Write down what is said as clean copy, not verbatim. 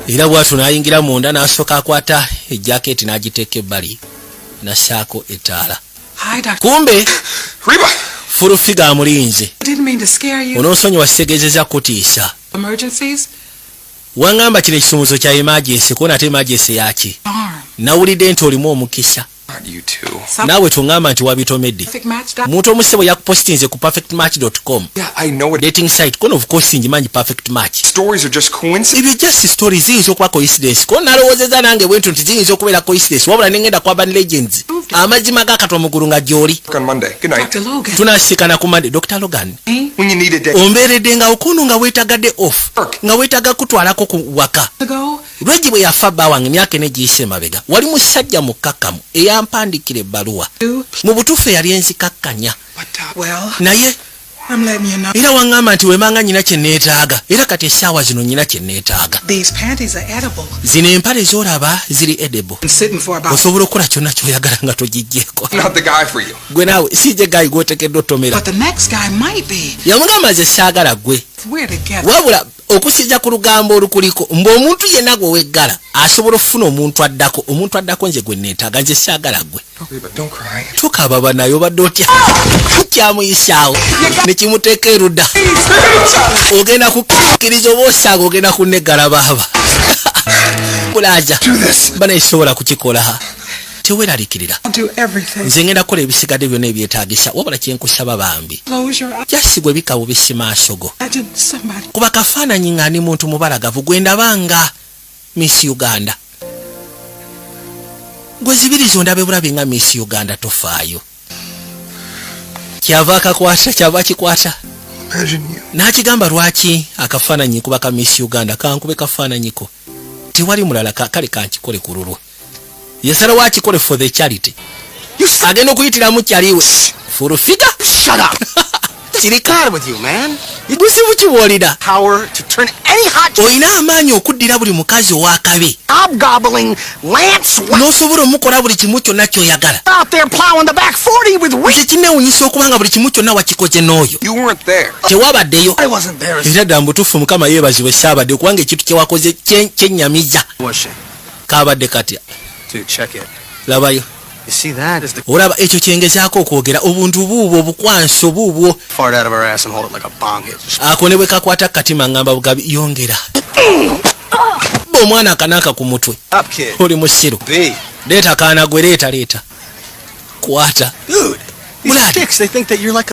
Era bwatu nayingira munda n'asooka akwata ejaketi n'agiteeka ebbali n'assaako ettaala. Kumbe Furufiga amulinze. Onoosonyiwa sitegeezezza kutiisa. Wangamba kino ekisumuzo kya emergency ko nate emergency yaki. Nawulidde nti olimu omukisa. Naawe tungamba nti wabitomedde. Muntu omusebo yakupostinze ku perfectmatch.com. Dating site kono of course njimanyi perfect match. Stories are just coincidence. Ibyo just stories ziyinza okuba coincidence. Ko nalowoozezza nange bwentu nti ziyinza okubeera coincidence. Wabula nengenda ku Urban Legends. Amazima gakatwa muguru nga gy'oli. On Monday. Good night. Tunasikana ku Monday. Dr. Logan. When you need a day. Ombeeredde nga okuno nga weetagadde off. Nga weetaga kutwalako ku waka. Lwegi bwe yafa bba wange emyaka ene giyise emabega. Wali musajja mukkakkamu eyampandikira ebbaluwa. Mu butuufu yali enzikakkanya. Naye era wangamba nti wemanga nyina kye neetaaga era kati essaawa zino nyina kye neetaaga. Zino empale z'olaba ziri edible. Osobola okukola kyonna ky'oyagala nga togijjeeko. Gwe naawe sijje gayi gw'oteekeddwa otomera. Yamugamba nze saagala gwe. Wabula okusijja ku lugambo olukuliko ng'omuntu yenna gwe weggala asobola okufuna omuntu addako nze gwe neetaaga nze saagala gwe. Tukaba banayo badde otya kyamuyisaawo ne kimuteeka erudda. Ogenda kukkiriza oba osanga ogenda kunneggala baaba. Bulaaja banayisobola kukikola. Teweeralikirira. Nze ngenda kukola ebisigadde byonna ebyetaagisa wabula kyenkusaba bambi. Jasi gwe bikawo bisi maaso go. Kuba kafaananyi nga ndi muntu mubalagavu gwe ndabanga Miss Uganda. Gwe zibirizo ondabe bulabe nga Miss Uganda tofaayo. Kyava kikwata. N'akigamba lwaki akafaananyi kuba ka Miss Uganda kankube kafaananyiko. Tewali mulala kale kankikole ku lulwo. Yesala wakikole for the charity. Agenda okuyitiramu kyaliwe. Furufiga. Shut up. Kirikaara with you, man. Buzibu kiwolira. Power to turn any hot. Oyina amaanyi okuddira buli mukazi ow'akabi. Hobgobbling Lance. N'osobola omukola buli kimu kyonna ky'oyagala. Out there plowing the back 40 with Nze kinneewuunyisa okubanga buli kimu kyonna wakikoze n'oyo. You weren't there. Tewabaddeyo. I wasn't there. Era ddala mbutuufu Mukama yeebazibwe saabadde kubanga ekintu kye wakoze kyennyamiza. Kaabadde katya. Dude, check it. Labayo. You see that? Is the olaba ekyo kyengezaako okwogera obuntu buubwo obukwanso buubwo. fart out of her ass and hold it like a bong hit. Ako ne bwe kakwata katima ngamba bugabi yongera. Omwana akanaka ku mutwe. Up, kid. Oli musiru. B. Leeta kaana gwe leeta. Kwata. Dude, these chicks, they think that you're like